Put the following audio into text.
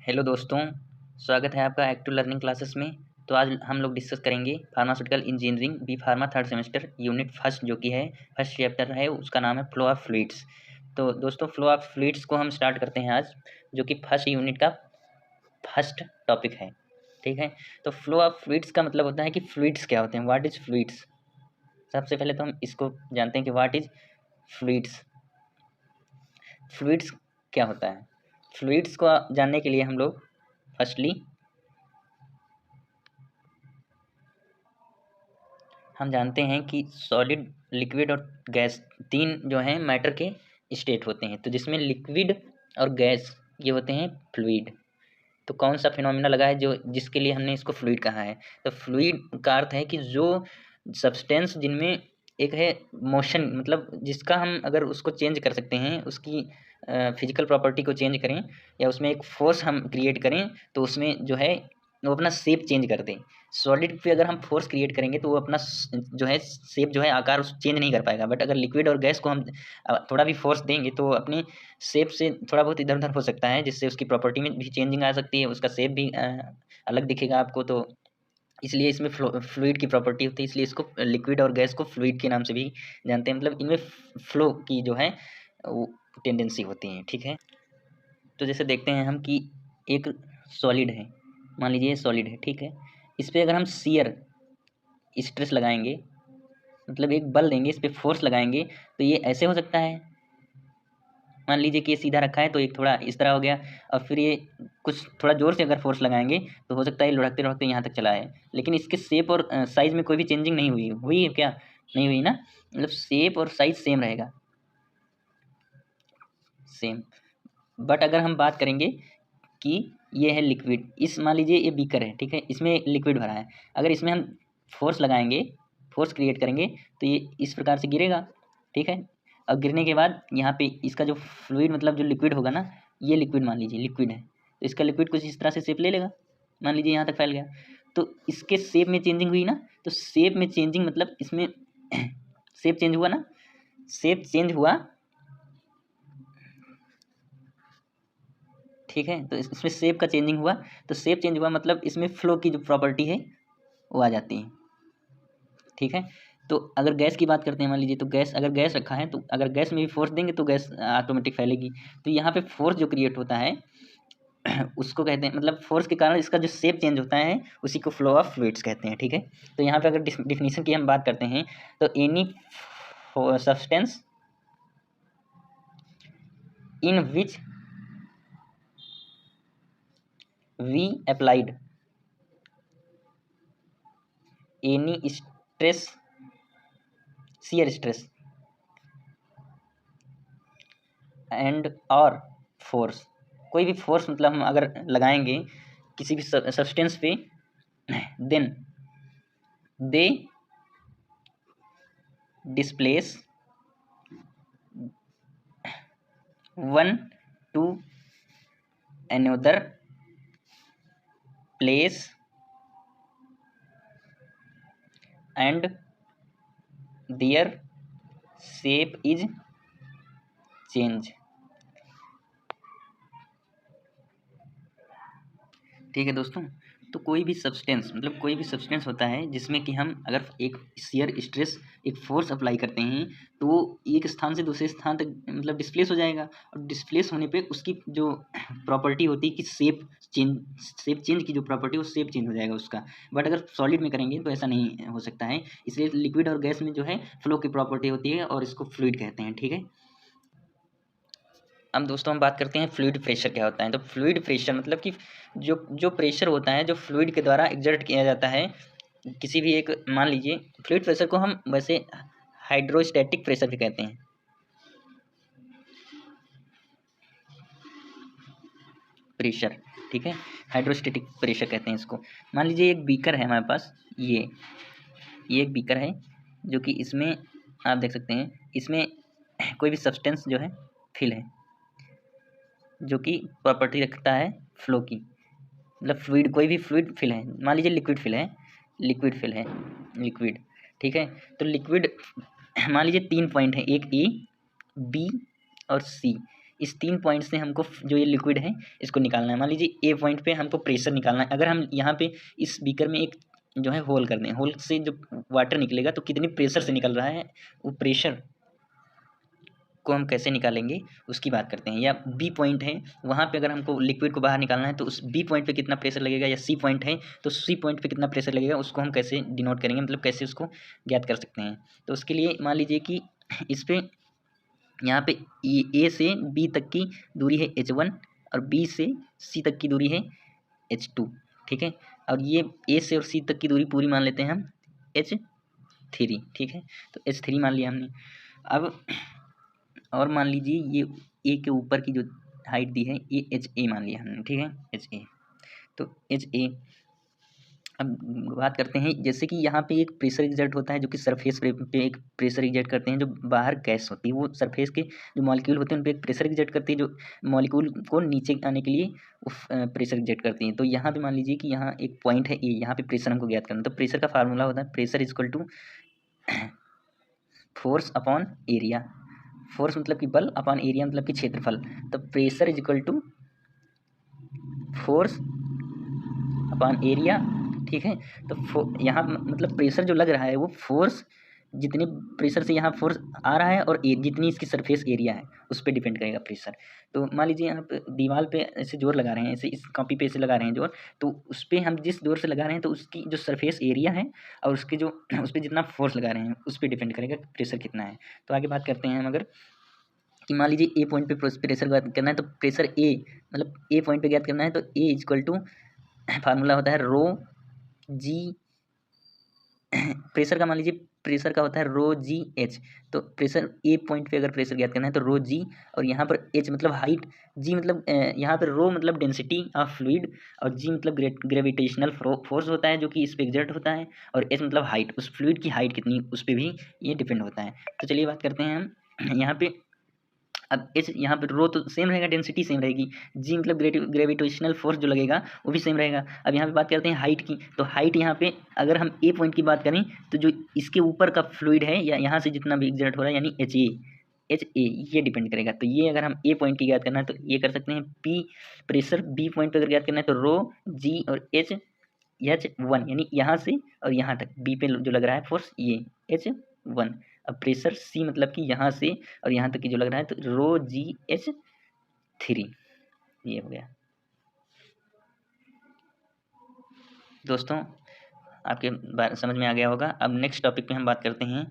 Hello दोस्तों, स्वागत है आपका एक्टिव लर्निंग क्लासेस में। तो आज हम लोग डिस्कस करेंगे pharmaceutical engineering B pharma third semester unit first, जो कि है फर्स्ट चैप्टर है, उसका नाम है फ्लो ऑफ फ्लूइड्स। तो दोस्तों, फ्लो ऑफ फ्लूइड्स को हम स्टार्ट करते हैं आज, जो कि फर्स्ट यूनिट का फर्स्ट टॉपिक है। ठीक है, तो फ्लो ऑफ फ्लूइड्स का मतलब होता है कि फ्लूइड्स क्या होते हैं, व्हाट इज फ्लूइड्स। सबसे पहले तो हम इसको जानते हैं कि व्हाट इज फ्लूइड्स। फ्लूइड्स क्या होता है। फ्लूइड्स को जानने के लिए हम लोग फर्स्टली हम जानते हैं कि सॉलिड, लिक्विड और गैस, तीन जो हैं मैटर के स्टेट होते हैं। तो जिसमें लिक्विड और गैस ये होते हैं फ्लूइड। तो कौन सा फिनोमिना लगा है जो जिसके लिए हमने इसको फ्लूइड कहा है। तो फ्लूइड का अर्थ है कि जो सब्सटेंस जिनमें एक है मोशन, मतलब जिसका हम अगर उसको चेंज कर सकते हैं, उसकी फिजिकल प्रॉपर्टी को चेंज करें या उसमें एक फोर्स हम क्रिएट करें, तो उसमें जो है वो अपना शेप चेंज कर दें। सॉलिड पे अगर हम फोर्स क्रिएट करेंगे तो वो अपना जो है शेप, जो है आकार, उस चेंज नहीं कर पाएगा। बट अगर लिक्विड और गैस को हम थोड़ा भी फोर्स देंगे तो अपनी शेप से थोड़ा बहुत इधर उधर हो सकता है, जिससे उसकी प्रॉपर्टी में भी चेंजिंग आ सकती है, उसका शेप भी अलग दिखेगा आपको। तो इसलिए इसमें फ्लूइड की प्रॉपर्टी होती है, इसलिए इसको लिक्विड और गैस को फ्लूइड के नाम से भी जानते हैं। मतलब इनमें फ्लो की जो है वो टेंडेंसी होती है। ठीक है, तो जैसे देखते हैं हम कि एक सॉलिड है, मान लीजिए ये सॉलिड है। ठीक है, इस पर अगर हम शियर स्ट्रेस लगाएंगे, मतलब एक बल देंगे, इस पर फोर्स लगाएंगे, तो ये ऐसे हो सकता है। मान लीजिए कि ये सीधा रखा है तो एक थोड़ा इस तरह हो गया, और फिर ये कुछ थोड़ा जोर से अगर फोर्स लगाएंगे तो हो सकता है ये लुढ़कते लुढ़कते यहाँ तक चला है। लेकिन इसके शेप और साइज में कोई भी चेंजिंग नहीं हुई है क्या? नहीं हुई ना, मतलब शेप और साइज सेम रहेगा, सेम। बट अगर हम बात करेंगे कि ये है लिक्विड, इस मान लीजिए ये बीकर है, ठीक है, इसमें लिक्विड भरा है। अगर इसमें हम फोर्स लगाएंगे, फोर्स क्रिएट करेंगे, तो ये इस प्रकार से गिरेगा। ठीक है, अब गिरने के बाद यहाँ पे इसका जो फ्लूइड, मतलब जो लिक्विड होगा ना, ये लिक्विड मान लीजिए लिक्विड है, तो इसका लिक्विड कुछ इस तरह से शेप ले लेगा। मान लीजिए यहाँ तक फैल गया, तो इसके शेप में चेंजिंग हुई ना। तो शेप में चेंजिंग मतलब इसमें शेप चेंज हुआ ना, शेप चेंज हुआ। ठीक है, तो इसमें शेप का चेंजिंग हुआ, तो शेप चेंज हुआ मतलब इसमें फ्लो की जो प्रॉपर्टी है वो आ जाती है। ठीक है, तो अगर गैस की बात करते हैं, मान लीजिए तो गैस, अगर गैस रखा है तो अगर गैस में भी फोर्स देंगे तो गैस ऑटोमेटिक फैलेगी। तो यहाँ पे फोर्स जो क्रिएट होता है उसको कहते हैं, मतलब फोर्स के कारण इसका जो शेप चेंज होता है उसी को फ्लो ऑफ फ्लूइड्स कहते हैं। ठीक है, तो यहाँ पे अगर डिफिनीशन की हम बात करते हैं तो any substance in which we applied any stress, shear stress and और फोर्स, कोई भी फोर्स मतलब हम अगर लगाएंगे किसी भी सब्सटेंस पे, then they displace one to another place and their shape is change. ठीक है दोस्तों, तो कोई भी सब्सटेंस, मतलब कोई भी सब्सटेंस होता है जिसमें कि हम अगर एक शियर स्ट्रेस, एक फोर्स अप्लाई करते हैं, तो वो एक स्थान से दूसरे स्थान तक मतलब डिस्प्लेस हो जाएगा। और डिस्प्लेस होने पे उसकी जो प्रॉपर्टी होती है कि शेप चेंज की जो प्रॉपर्टी, वो शेप चेंज हो जाएगा उसका। बट अगर सॉलिड में करेंगे तो ऐसा नहीं हो सकता है, इसलिए लिक्विड और गैस में जो है फ्लो की प्रॉपर्टी होती है और इसको फ्लूइड कहते हैं। ठीक है, अब दोस्तों हम बात करते हैं फ्लूइड प्रेशर क्या होता है। तो फ्लूइड प्रेशर मतलब कि जो जो प्रेशर होता है जो फ्लूइड के द्वारा एग्जर्ट किया जाता है किसी भी एक, मान लीजिए फ्लूइड प्रेशर को हम वैसे हाइड्रोस्टैटिक प्रेशर भी कहते हैं। प्रेशर, ठीक है, हाइड्रोस्टैटिक प्रेशर कहते हैं इसको। मान लीजिए एक बीकर है हमारे पास, ये एक बीकर है, जो कि इसमें आप देख सकते हैं इसमें कोई भी सब्सटेंस जो है फिल है, जो कि प्रॉपर्टी रखता है फ्लो की, मतलब फ्लूइड, कोई भी फ्लूइड फिल है, मान लीजिए लिक्विड फिल है, लिक्विड फिल है, लिक्विड। ठीक है, तो लिक्विड मान लीजिए तीन पॉइंट है, एक ए, बी और सी। इस 3 पॉइंट से हमको जो ये लिक्विड है इसको निकालना है। मान लीजिए ए पॉइंट पे हमको प्रेशर निकालना है। अगर हम यहाँ पे इस बीकर में एक जो है होल कर दें, होल से जो वाटर निकलेगा तो कितनी प्रेशर से निकल रहा है, वो प्रेशर को हम कैसे निकालेंगे उसकी बात करते हैं। या बी पॉइंट है, वहाँ पे अगर हमको लिक्विड को बाहर निकालना है तो उस बी पॉइंट पे कितना प्रेशर लगेगा, या सी पॉइंट है तो सी पॉइंट पे कितना प्रेशर लगेगा, उसको हम कैसे डिनोट करेंगे, मतलब कैसे उसको ज्ञात कर सकते हैं। तो उसके लिए मान लीजिए कि इस पर यहाँ पे ए से बी तक की दूरी है H1 और बी से सी तक की दूरी है H2, ठीक है। और ये ए से और सी तक की दूरी पूरी मान लेते हैं हम H3, ठीक है। तो H3 मान लिया हमने। अब और मान लीजिए ये ए के ऊपर की जो हाइट दी है ये HA मान लिया हमने, ठीक है, HA। तो HA अब बात करते हैं, जैसे कि यहाँ पे एक प्रेशर एग्जर्ट होता है जो कि सरफेस पे एक प्रेशर एग्जर्ट करते हैं, जो बाहर गैस होती है वो सरफेस के जो मॉलिक्यूल होते हैं उन पे एक प्रेशर एग्जर्ट करती है, जो मॉलिक्यूल को नीचे आने के लिए प्रेशर एग्जर्ट करती है। तो यहाँ पे मान लीजिए कि यहाँ एक पॉइंट है ए, यहाँ पे प्रेशर हमको ज्ञात करना है। तो प्रेशर का फार्मूला होता है pressure equal to force upon area. Force मतलब कि बल, अपॉन एरिया मतलब कि क्षेत्रफल। तो pressure is equal to force upon area, ठीक है। तो यहाँ मतलब प्रेशर जो लग रहा है वो फोर्स, जितने प्रेशर से यहाँ फोर्स आ रहा है और जितनी इसकी सरफेस एरिया है उस पर डिपेंड करेगा प्रेशर। तो मान लीजिए यहाँ पे दीवार पे ऐसे जोर लगा रहे हैं, ऐसे इस कॉपी पे ऐसे लगा रहे हैं जोर, तो उस पर हम जिस जोर से लगा रहे हैं तो उसकी जो सरफेस एरिया है और उसके जो उस पर जितना फोर्स लगा रहे हैं उस पर डिपेंड करेगा प्रेशर कितना है। तो आगे बात करते हैं हम, अगर कि मान लीजिए ए पॉइंट पे प्रेशर ज्ञात करना है, तो प्रेशर ए मतलब ए पॉइंट पे ज्ञात करना है, तो ए इक्वल टू फार्मूला होता है रो जी, प्रेशर का मान लीजिए प्रेशर का होता है रो जी एच। तो प्रेशर ए पॉइंट पे अगर प्रेशर ज्ञात करना है तो रो जी, और यहाँ पर एच मतलब हाइट, जी मतलब यहाँ पर रो मतलब डेंसिटी ऑफ फ्लूइड, और जी मतलब ग्रेविटेशनल फोर्स होता है जो कि इस पे एग्जर्ट होता है, और एच मतलब हाइट, उस फ्लूइड की हाइट कितनी उस पर भी ये डिपेंड होता है। तो चलिए बात करते हैं हम यहाँ पे। अब एच यहाँ पे रो तो सेम रहेगा, डेंसिटी सेम रहेगी, जी मतलब ग्रेविटेशनल फोर्स जो लगेगा वो भी सेम रहेगा। अब यहाँ पे बात करते हैं हाइट की, तो हाइट यहाँ पे अगर हम ए पॉइंट की बात करें तो जो इसके ऊपर का फ्लूइड है या यहाँ से जितना भी एग्जर्ट हो रहा है यानी एच ए ये डिपेंड करेगा। तो ये अगर हम ए पॉइंट की ज्ञात करना है तो ये कर सकते हैं पी, प्रेशर बी पॉइंट पर अगर ज्ञात करना है तो रो जी और H1 यानी यहाँ से और यहाँ तक बी पे जो लग रहा है फोर्स ये H1। अब प्रेशर सी मतलब कि यहाँ से और यहाँ तक की जो लग रहा है तो रो जी H3, ये हो गया। दोस्तों आपके समझ में आ गया होगा। अब नेक्स्ट टॉपिक पे हम बात करते हैं